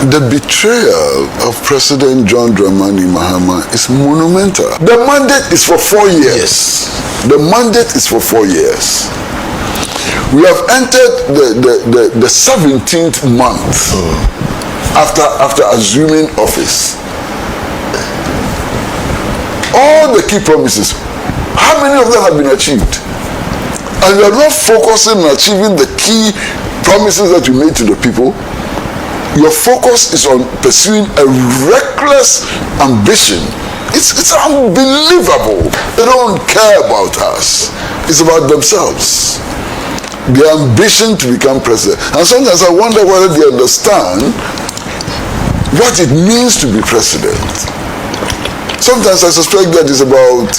The betrayal of President John Dramani Mahama is monumental. The mandate is for 4 years. Yes. The mandate is for 4 years. We have entered the 17th month after assuming office. All the key promises, how many of them have been achieved? And we are not focusing on achieving the key promises that you made to the people. Your focus is on pursuing a reckless ambition. It's unbelievable. They don't care about us. It's about themselves. Their ambition to become president. And sometimes I wonder whether they understand what it means to be president. Sometimes I suspect that it's about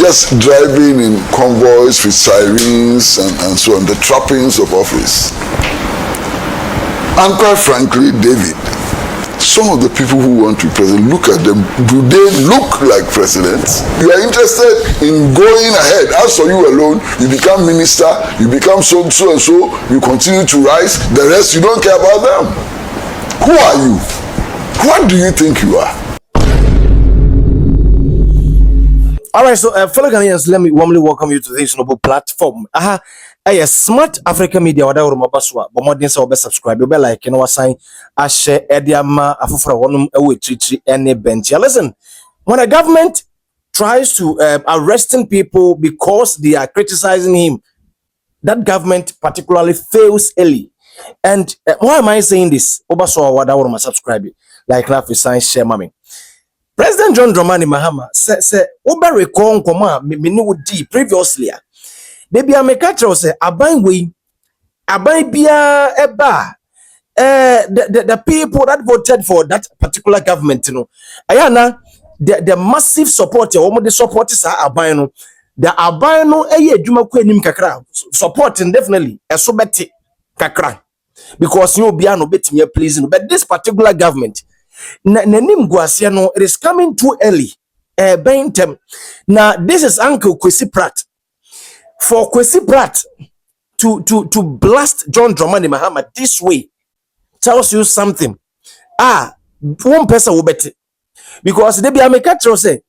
just driving in convoys with sirens and so on, the trappings of office. And quite frankly, David, some of the people who want to be president, look at them. Do they look like presidents? You are interested in going ahead. As for you alone, you become minister, you become so and so, you continue to rise. The rest, you don't care about them. Who are you? What do you think you are? All right, so fellow Ghanaians, let me warmly welcome you to this noble platform. A smart African media, whatever mabaswa, but more than so, subscribe, be like, you know, sign, I share, Ediama, Afufra, one away, Chichi, any bench. Listen, when a government tries to arresting people because they are criticizing him, that government particularly fails early. And why am I saying this? Obaswa, whatever, subscribe, like, laugh, sign, share, mommy. President John Dramani Mahama say oba recall nkoma me no di previously they be ameka tell say aban bia eba the people that voted for that particular government you know ayana the massive support you omo the support is aban no the aban no eye adwuma ko anim kakra supporting definitely eso beti kakra because you bia no betime pleasing but this particular government nanim guasia no it is coming too early bentem now this is Uncle Kwasi Pratt for Kwasi Pratt to blast John Dramani Mahama this way tells you something one person will bet because they be ameka say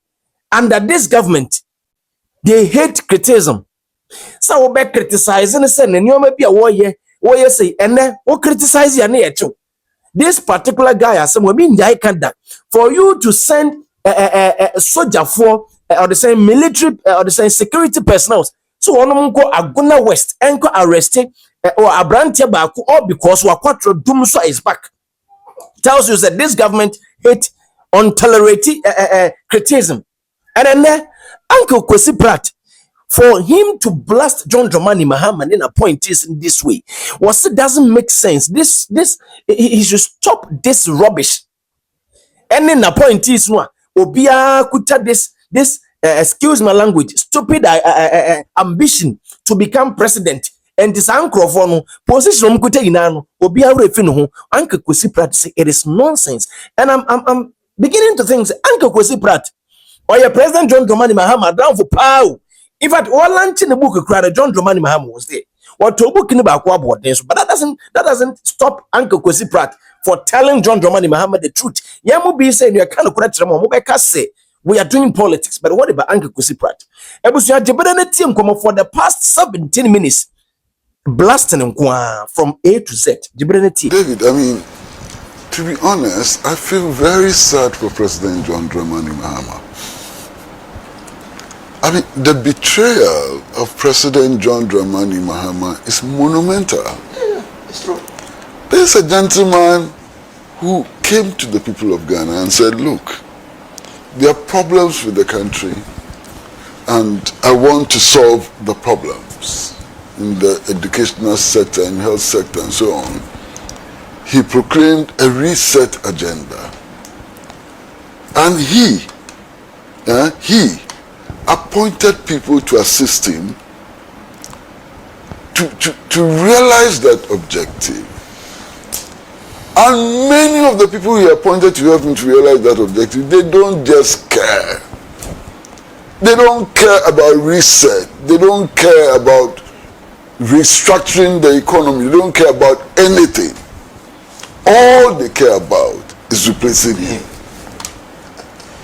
under this government they hate criticism so we be criticizing say nneoma bi a wo say ene wo criticize ya na yecho. This particular guy has some women for you to send a soldier for or the same military or the same security personnel. So one go Aguna West and go arrested or Abrantia Baku all because Wakwatro Dumso is back. Tells you that this government hate untolerated criticism. And then Uncle Kwasi Pratt for him to blast John Dramani Mahama in appointees in this way it doesn't make sense. He should stop this rubbish. And in appointees no obia kuta this excuse my language stupid ambition to become president and this ankrofo no position kuta inano obia refi no ho Uncle Kwasi Pratt say it is nonsense. And I'm beginning to think Uncle Kwasi Pratt or your President John Dramani Mahama down for power. In fact, all lunch in the book cried John Dramani Mahama was there. What to book in about but that doesn't stop Uncle Kwasi Pratt for telling John Dramani Mahama the truth. Yamu be saying you kind of correct say we are doing politics, but what about Uncle Kwasi Pratt? Team come for the past 17 minutes blasting him from A to Z. David, I mean, to be honest, I feel very sad for President John Dramani Mahama. I mean, the betrayal of President John Dramani Mahama is monumental. Yeah, it's true. There's a gentleman who came to the people of Ghana and said, look, there are problems with the country and I want to solve the problems in the educational sector and health sector and so on. He proclaimed a reset agenda. And he appointed people to assist him to realize that objective. And many of the people he appointed to help him to realize that objective, they don't just care. They don't care about reset. They don't care about restructuring the economy. They don't care about anything. all they care about is replacing him.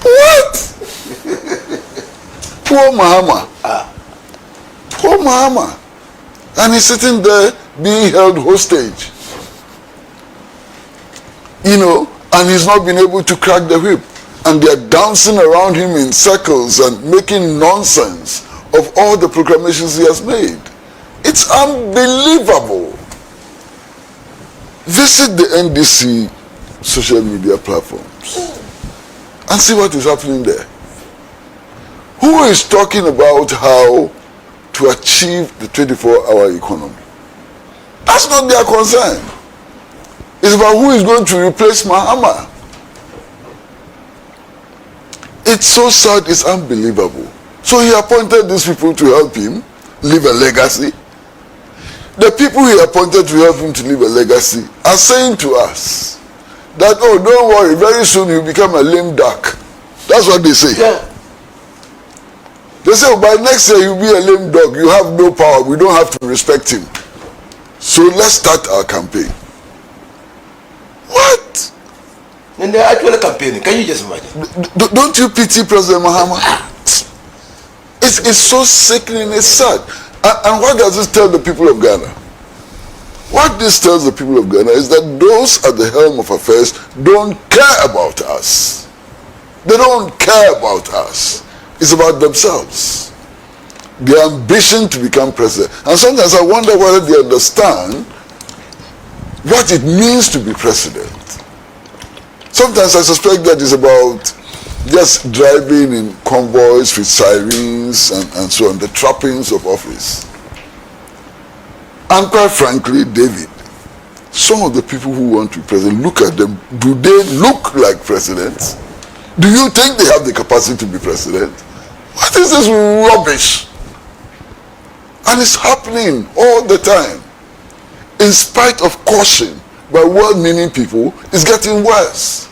What? Poor Mahama. Poor Mahama. And he's sitting there being held hostage. You know, and he's not been able to crack the whip. And they're dancing around him in circles and making nonsense of all the proclamations he has made. It's unbelievable. Visit the NDC social media platforms and see what is happening there. Who is talking about how to achieve the 24-hour economy? That's not their concern. It's about who is going to replace Mahama. It's so sad, it's unbelievable. So he appointed these people to help him leave a legacy. The people he appointed to help him to leave a legacy are saying to us that, oh, don't worry, very soon you'll become a lame duck. That's what they say. Yeah. They say, oh, by next year you'll be a lame dog. You have no power. We don't have to respect him. So let's start our campaign. What? And they're actually campaigning. Can you just imagine? Don't you pity President Mahama? It's so sickening, it's sad. And what does this tell the people of Ghana? What this tells the people of Ghana is that those at the helm of affairs don't care about us. They don't care about us. It's about themselves. Their ambition to become president. And sometimes I wonder whether they understand what it means to be president. Sometimes I suspect that it's about just driving in convoys with sirens and so on, the trappings of office. And quite frankly, David, some of the people who want to be president, look at them. Do they look like presidents? Do you think they have the capacity to be president? What is this rubbish? And it's happening all the time. In spite of caution by well-meaning people, it's getting worse.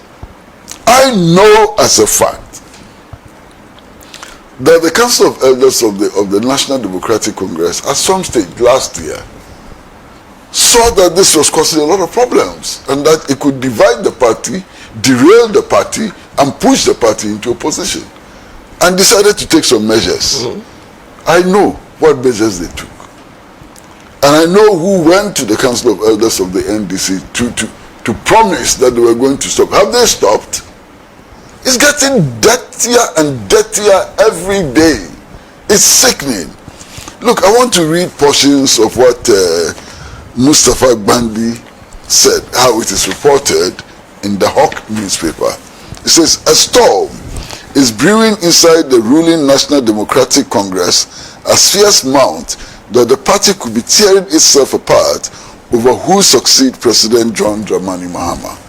I know as a fact that the Council of Elders of the National Democratic Congress at some stage last year saw that this was causing a lot of problems and that it could divide the party, derail the party, and push the party into opposition, and decided to take some measures. I know what measures they took. And I know who went to the Council of Elders of the NDC to promise that they were going to stop. Have they stopped? It's getting dirtier and dirtier every day. It's sickening. Look, I want to read portions of what Mustafa Bandi said, how it is reported in the Hawk newspaper. It says, a storm is brewing inside the ruling National Democratic Congress as fears mount that the party could be tearing itself apart over who succeed President John Dramani Mahama.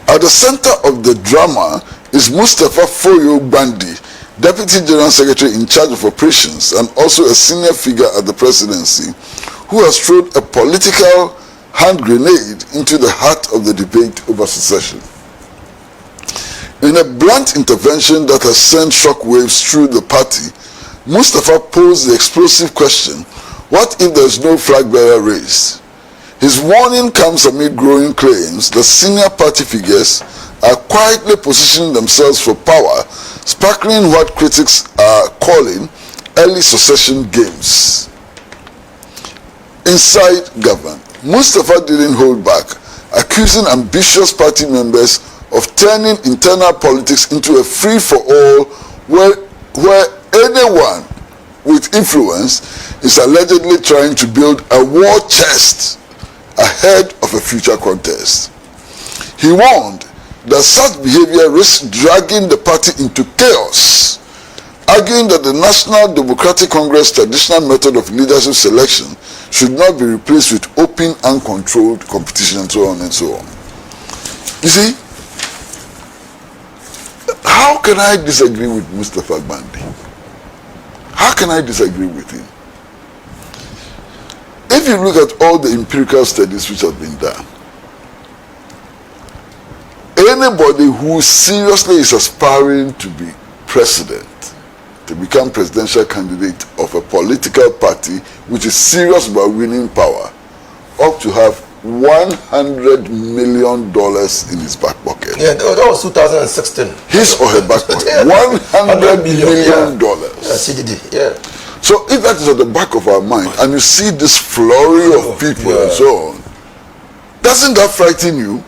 At the center of the drama is Mustafa Foyo Bandi, Deputy General Secretary in charge of operations and also a senior figure at the presidency, who has thrown a political hand grenade into the heart of the debate over secession. In a blunt intervention that has sent shockwaves through the party, Mustafa posed the explosive question, what if there is no flag bearer raised? His warning comes amid growing claims that senior party figures are quietly positioning themselves for power, sparkling what critics are calling early succession games. Inside government, Mustafa didn't hold back, accusing ambitious party members of turning internal politics into a free-for-all where anyone with influence is allegedly trying to build a war chest ahead of a future contest. He warned that such behavior risks dragging the party into chaos, arguing that the National Democratic Congress traditional method of leadership selection should not be replaced with open, uncontrolled competition and so on and so on. You see, how can I disagree with Mustafa Bandi? How can I disagree with him? If you look at all the empirical studies which have been done, anybody who seriously is aspiring to be president, to become presidential candidate of a political party which is serious about winning power, ought to have $100 million in his back pocket. Yeah, that was 2016. His or her back pocket. $100 million. CDD, yeah. So if that is at the back of our mind, and you see this flurry of people and so on, doesn't that frighten you?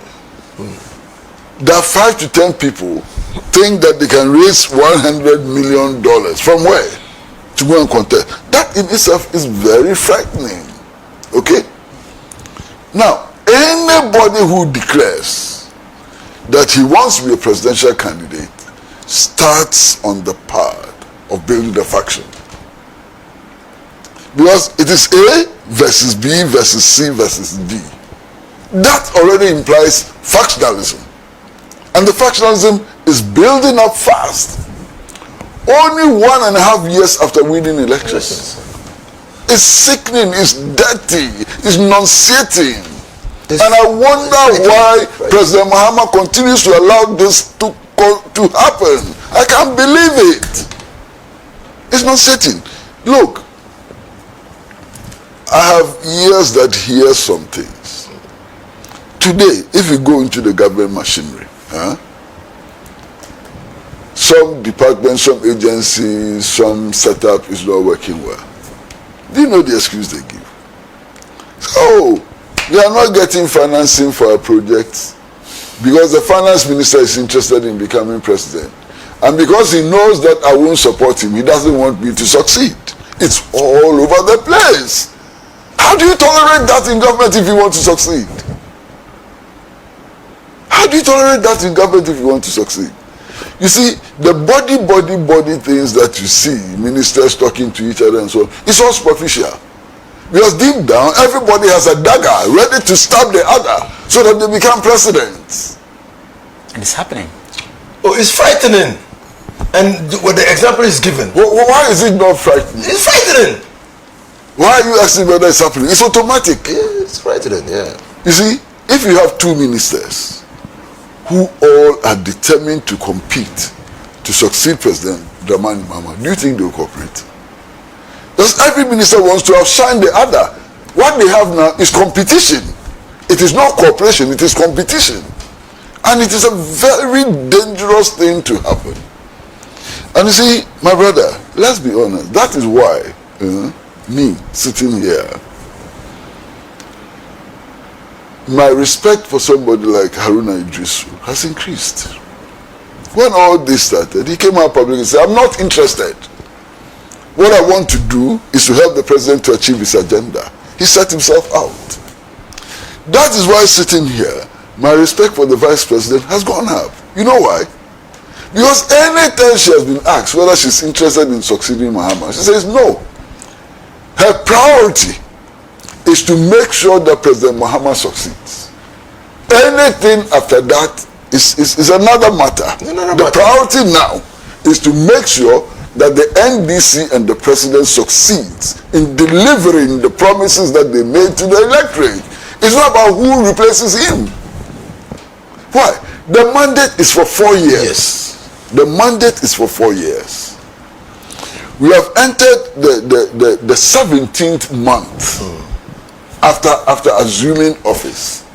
That 5 to 10 people think that they can raise $100 million from where? To go and contest. That in itself is very frightening. Okay? Now, anybody who declares that he wants to be a presidential candidate starts on the path of building the faction. Because it is A versus B versus C versus D. That already implies factionalism. And the factionalism is building up fast. Only 1.5 years after winning elections. It's sickening, it's dirty, it's nauseating. And I wonder why President Mahama continues to allow this to happen. I can't believe it. It's nauseating. Look, I have ears that hear some things. Today, if you go into the government machinery, some departments, some agencies, some setup is not working well. Do you know the excuse they give? Oh, they are not getting financing for a project because the finance minister is interested in becoming president. And because he knows that I won't support him, he doesn't want me to succeed. It's all over the place. How do you tolerate that in government if you want to succeed? How do you tolerate that in government if you want to succeed? You see, the body things that you see, ministers talking to each other and so on, it's all superficial. Because deep down, everybody has a dagger ready to stab the other so that they become presidents. And it's happening. Oh, it's frightening. And what the example is given. Why is it not frightening? It's frightening. Why are you asking whether it's happening? It's automatic. Yeah, it's frightening, yeah. You see, if you have 2 ministers who all are determined to compete to succeed President Dramani Mahama, do you think they will cooperate? Because every minister wants to outshine the other. What they have now is competition. It is not cooperation, it is competition. And it is a very dangerous thing to happen. And you see, my brother, let's be honest, that is why me sitting here, my respect for somebody like Haruna Idrisu has increased. When all this started, he came out publicly and said, I'm not interested. What I want to do is to help the president to achieve his agenda. He set himself out. That is why sitting here, my respect for the vice president has gone up. You know why? Because anytime she has been asked whether she's interested in succeeding Mahama, she says no. Her priority is to make sure that President Mahama succeeds. Anything after that is another matter. The priority now is to make sure that the NDC and the president succeeds in delivering the promises that they made to the electorate. It's not about who replaces him. Why? The mandate is for 4 years. Yes. The mandate is for 4 years. We have entered the 17th month after assuming office.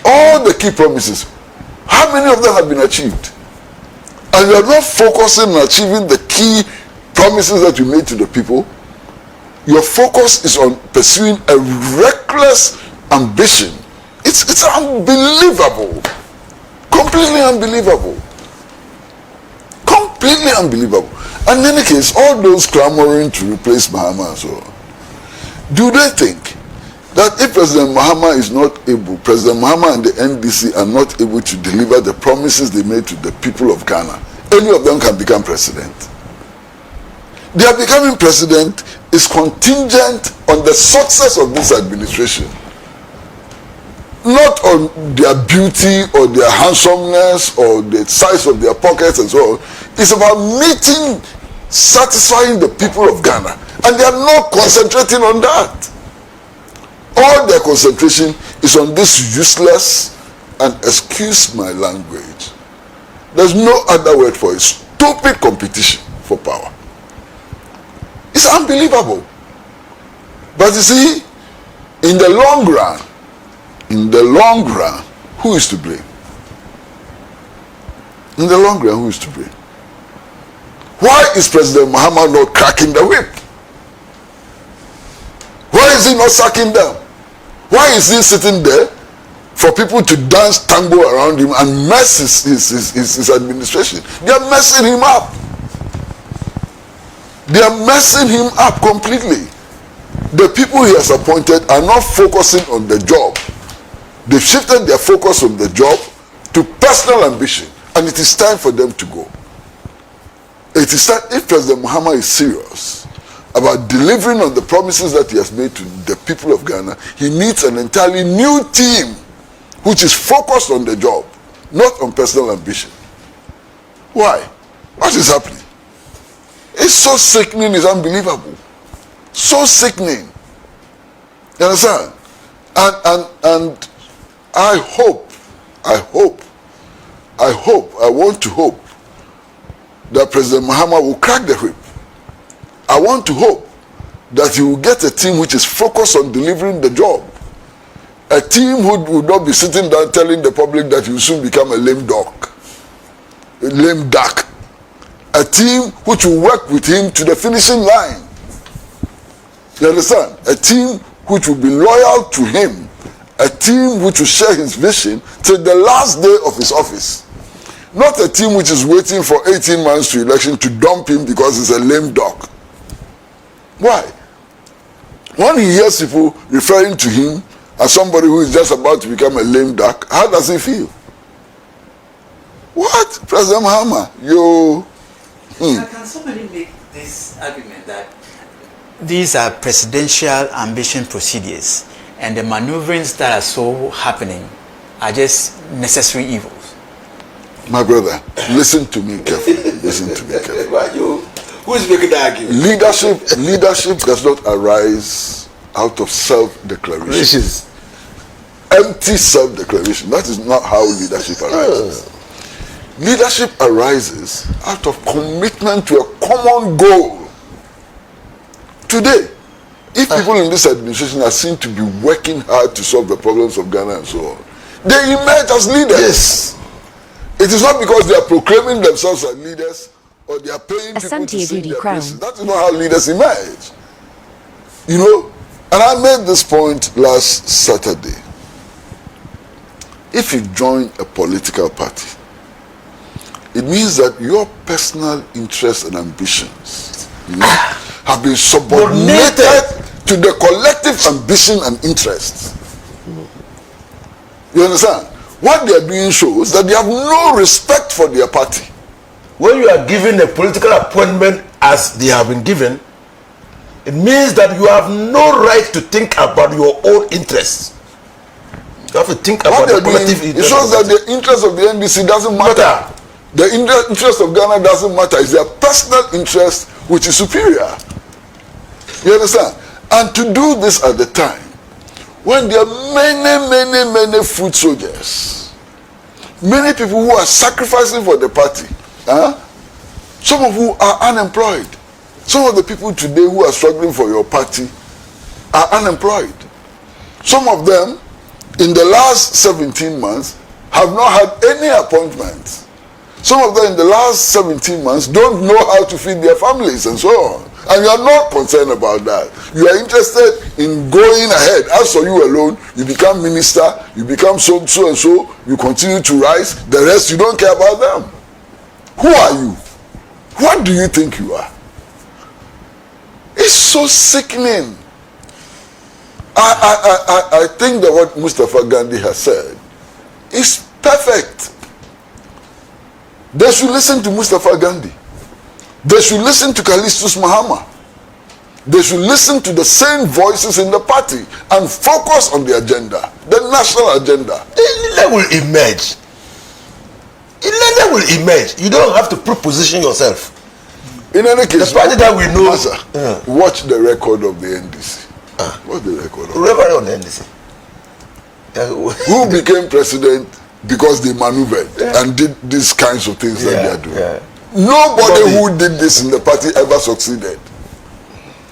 All the key promises, how many of them have been achieved? And you are not focusing on achieving the key promises that you made to the people. Your focus is on pursuing a reckless ambition. It's unbelievable. Completely unbelievable. Completely unbelievable. And in any case, all those clamoring to replace Mahama and so on, do they think that if President Mahama is not able, President Mahama and the NDC are not able to deliver the promises they made to the people of Ghana, any of them can become president? Their becoming president is contingent on the success of this administration. Not on their beauty or their handsomeness or the size of their pockets and so on. It's about meeting, satisfying the people of Ghana. And they are not concentrating on that. All their concentration is on this useless and, excuse my language, there's no other word for it, stupid competition for power. It's unbelievable. But you see, in the long run, who is to blame? In the long run, who is to blame? Why is President Mahama not cracking the whip? Why is he not sacking them? Why is he sitting there for people to dance tango around him and mess his administration? They are messing him up. They are messing him up completely. The people he has appointed are not focusing on the job. They've shifted their focus from the job to personal ambition, and it is time for them to go. It is time, if President Mahama is serious about delivering on the promises that he has made to the people of Ghana, he needs an entirely new team which is focused on the job, not on personal ambition. Why? What is happening? It's so sickening, it's unbelievable. So sickening. You understand? And I want to hope that President Mahama will crack the whip. I want to hope that he will get a team which is focused on delivering the job. A team who would not be sitting down telling the public that he will soon become a lame duck. A lame duck. A team which will work with him to the finishing line. You understand? A team which will be loyal to him. A team which will share his vision till the last day of his office. Not a team which is waiting for 18 months to election to dump him because he's a lame duck. Why? When he hears people referring to him as somebody who is just about to become a lame duck, how does he feel? What? President Mahama, you... Can somebody make this argument that these are presidential ambition procedures and the maneuverings that are so happening are just necessary evils? My brother, listen to me carefully. Listen to me carefully. Who is making the argument? Leadership does not arise out of self-declaration. Empty self-declaration. That is not how leadership arises. Leadership arises out of commitment to a common goal. Today, if people in this administration are seen to be working hard to solve the problems of Ghana and so on, they emerge as leaders. Yes. It is not because they are proclaiming themselves as leaders or they are paying people to sing their crown. praises. That is not how leaders emerge. You know, and I made this point last Saturday. If you join a political party, it means that your personal interests and ambitions, you know, have been subordinated to the collective ambition and interests. You understand? What they are doing shows that they have no respect for their party. When you are given a political appointment as they have been given, it means that you have no right to think about your own interests. You have to think about the collective interest. It shows that the interest of the NDC doesn't matter. The interest of Ghana doesn't matter. It's their personal interest which is superior. You understand? And to do this at the time when there are many foot soldiers, many people who are sacrificing for the party, some of who are unemployed. Some of the people today who are struggling for your party are unemployed. Some of them in the last 17 months have not had any appointments. Some of them in the last 17 months don't know how to feed their families and so on. And you are not concerned about that. You are interested in going ahead. As for you alone, you become minister, you become so and so, you continue to rise. The rest, you don't care about them. Who are you? What do you think you are? It's so sickening. I think that what Mustafa Gandhi has said is perfect. They should listen to Mustafa Gandhi. They should listen to Callistus Mahama. They should listen to the same voices in the party and focus on the agenda, the national agenda. It will emerge. It will emerge. You don't have to preposition yourself. In any case, the party that we know. Watch the record of the NDC. What's the record of the NDC? Who became president because they maneuvered and did these kinds of things that they are doing? Nobody who did this in the party ever succeeded.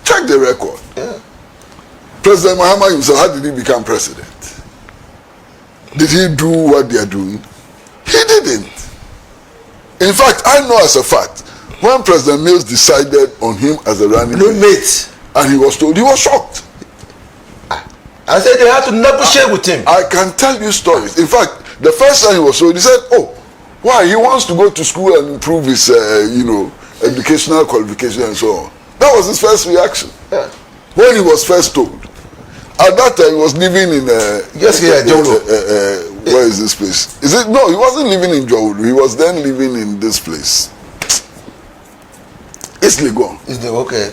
Check the record. President Mahama himself, how did he become president? Did he do what they are doing? He didn't. In fact, I know as a fact, when President Mills decided on him as a running mate, and he was told, he was shocked. I said they had to negotiate with him. I can tell you stories. In fact, the first time he was told, he said, "Oh, why? He wants to go to school and improve his, educational qualification and so on." That was his first reaction. Yeah. When he was first told. At that time, he was living in where is this place? Is it no? He wasn't living in Jowulu. He was then living in this place. It's Legon. Okay.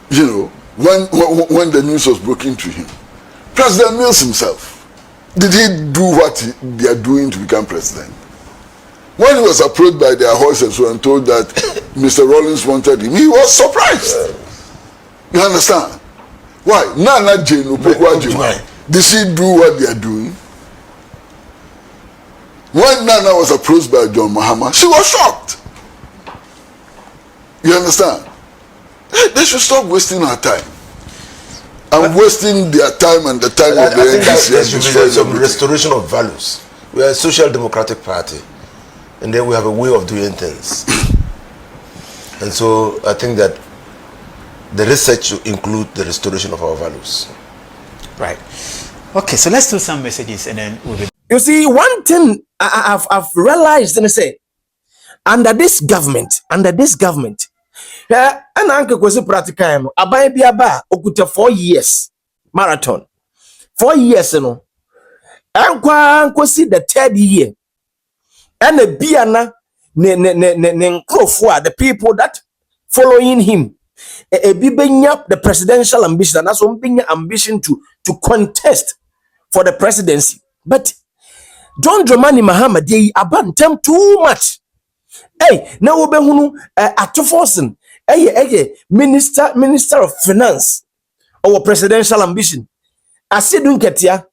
You know, when the news was broken to him, President Mills himself, did he do what they are doing to become president? When he was approached by their horses and told that Mr. Rawlings wanted him, he was surprised. You understand? Why? Nana Jane Upekwa, did she do what they are doing? When Nana was approached by John Mahama, she was shocked. You understand? They should stop wasting our time. And wasting their time and the time of the NDC. There should be some restoration of values. We are a social democratic party, and then we have a way of doing things. And so I think that the research should include the restoration of our values. Right. Okay, so let's do some messages and then we'll be. You see, one thing I've realized, and I say, under this government, and Uncle Kwasi practical, abai biaba okuta 4 years marathon, 4 years, no. Uncle see the 3rd year, and the biana the people that following him. The presidential ambition, and that's one ambition to contest for the presidency. But John Dramani Mahama, they abandon too much. Hey, now we behunu atoforsen. Hey, minister of finance, our presidential ambition. Asidun Ketia,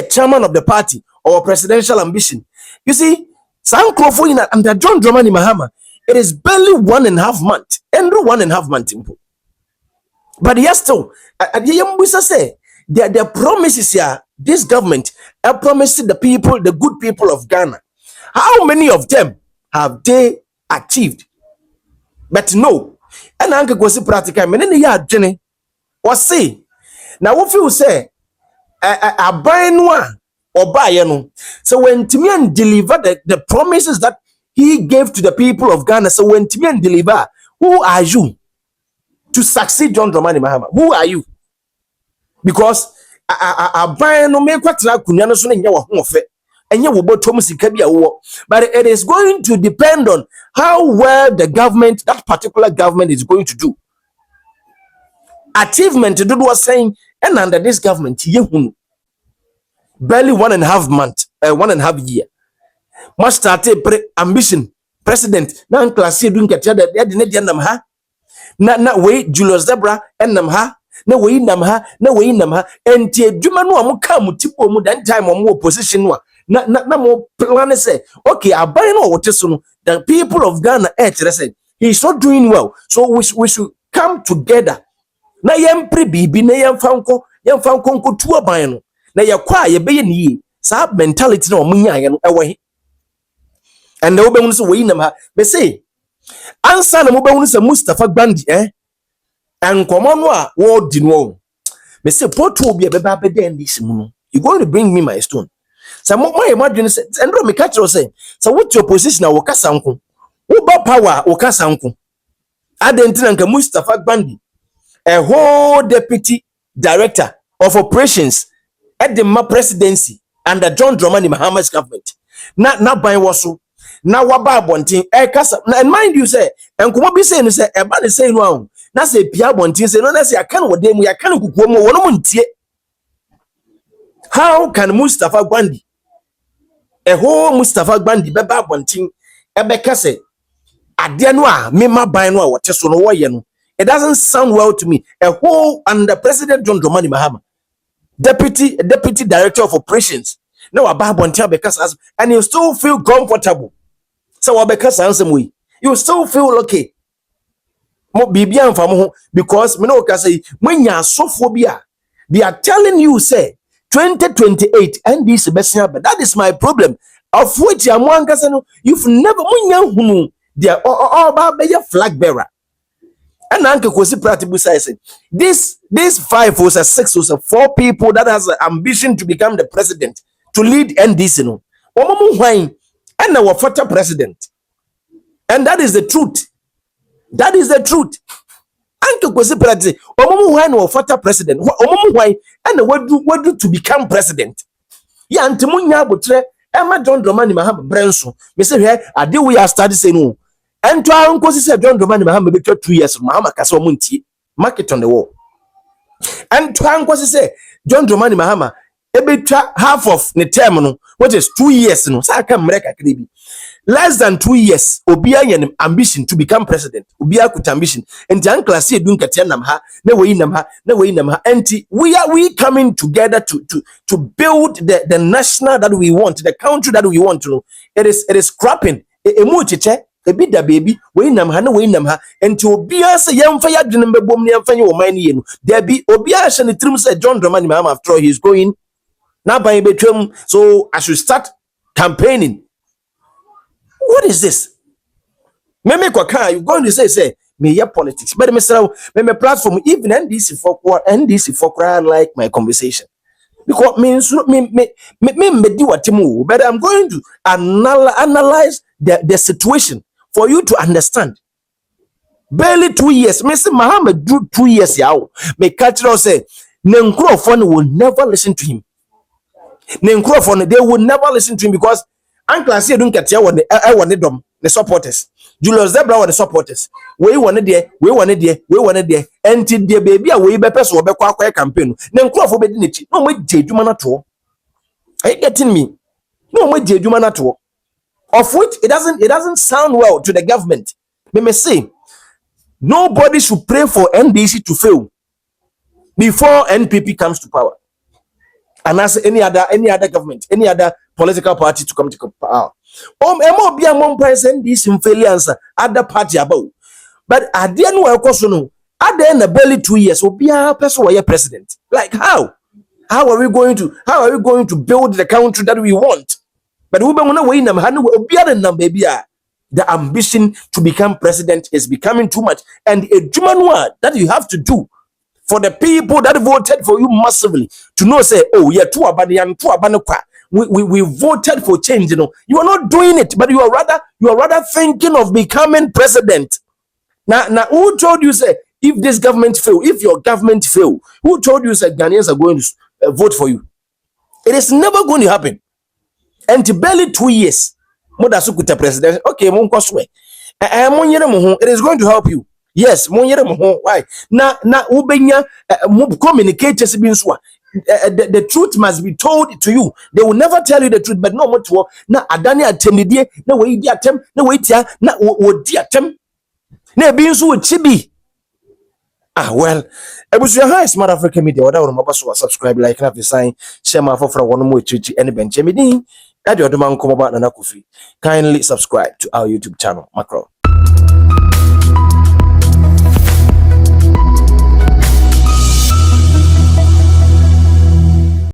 chairman of the party, our presidential ambition. You see, some Crawford under John Dramani Mahama, it is barely 1.5 months. And 1.5 months. But yes, still, the promises here, this government promised the people, the good people of Ghana. How many of them have they achieved? But no. And Uncle Kwasi practical, men in the yard, Jenny, was say, now what you say, a buy one or buy, you know. So when Timian deliver the promises that he gave to the people of Ghana, so when Timian deliver, who are you to succeed John Dramani Mahama? Who are you? Because a buy no make what kunyano so nya wo hofe enye wo botom sika bia wo, but it is going to depend on how well the government, that particular government, is going to do. Achievement to do was saying, and under this government yehunu barely 1.5 month, 1.5 year. Must start ambition president na class doing ketia de nam ha na we Julius Zebra enam ha na we nam ha enti adwuma no amuka mutipo mu dan time mo opposition no na mo plan say okay aban no wote so no, the people of Ghana say he's not doing well, so we should come together na yempre bibi na yemfanko nko tu aban no na yakwa ye beye ni sa mentality na omunya ye no ewe. And the Oben so we nam ha me say answer na mo be hunu se Mustafa Gbandi and common wa wo di no me say porto obi e beba beda this mu no, you going to bring me my stone. So mo imagine say endro me catch say so what your position na wo kasa nko wo ba power wo kasa nko adentina nka Mustafa Gbandi, a whole deputy director of operations at the presidency under John Dramani Mahama's government na ban waso na waba abontin kasa. And mind you say enkomo bi say no say eba ne say no ahun na say pia abontin say no na say aka no wode mu aka no kukuo mu wono mu ntie. How can Mustafa Gbandi, a whole Mustafa Gbandi beba abontin ebeka say ade no a mema ban no a wote so no wo ye no? It doesn't sound well to me. A whole under President John Dramani Mahama, deputy director of operations, now about Bontia because and you still feel comfortable. So because handsome way, you still feel okay. Mo bibia mfamo because me no ka say manya sophobia They are telling you, say, 2028 NDC besia, but that is my problem. Of which you've never they are all about be a flag bearer. And Uncle Kwasi Pratt says this 5 was a 6 was a 4 people that has an ambition to become the president, to lead NDC. No, and our future president. And that is the truth. That is the truth. Uncle Kwasi Pratt say, our future president. And what do to become president? Yeah, and Timunya Butre, Emma John Dramani Mahama Branson. Me say here, I do we are started saying no. And to our uncle said John Dramani Mahama between 2 years, Mahama Kaso Munti, market on the wall. And to our uncle say John Dramani Mahama, half of the terminal, what is 2 years, no, so I can make a cribi. Less than 2 years, Obia an ambition to become president. Obia could ambition. And the uncle say doing Katianamha, no way namha, no way namha. And we coming together to build the national that we want, the country that we want to know. It is scrapping. A bit the baby, we namha, no way namha. And to Obia say young fire number bomb near Fanny or mine. There be Obia and the trim said John Dramani Mahama after all he's going. Now by between, so I should start campaigning. What is this? Meme kwaka, you going to say me ya politics. But me platform even NDC for like my conversation. Because me do what you, but I'm going to analyze the situation for you to understand. Barely 2 years. Me say Mahama do 2 years yaw. Me catch say Nenkrofon will never listen to him. Nenkrofon, they will never listen to him because Uncle Kwasi don't get here I want the supporters. Julius Zebra were the supporters. We wanted there. Until the baby away be person will be quite campaign. Then crop for bedinity. No way Jejuma at all. Are you getting me? No way Jejuma at all. Of which it doesn't sound well to the government. They may say nobody should pray for NDC to fail before NPP comes to power. And as any other government, any other political party to come to power. Be among present this in failures, other party about. But at the end, at the end of barely 2 years, will be a person or president. Like how? How are we going to build the country that we want? But we don't win them. The ambition to become president is becoming too much, and a human word that you have to do for the people that voted for you massively to know, say, oh, yeah, we voted for change. You are not doing it, but you are rather thinking of becoming president. Now, who told you, say, if this government fail, if your government fail, who told you, say, Ghanaians are going to vote for you? It is never going to happen. And barely 2 years, Modasukuta president. Okay, it is going to help you. Yes, why? Na ubenya communicators the truth must be told to you. They will never tell you the truth, but no more to na adani atemidie na we di atem na we tia na wo di atem na bi nso chibi. Well, ebusu ha Smart Africa Media wada won mabaso subscribe, like, na sign, share my for one more chichi any bench medin. Kindly subscribe to our YouTube channel, Macro.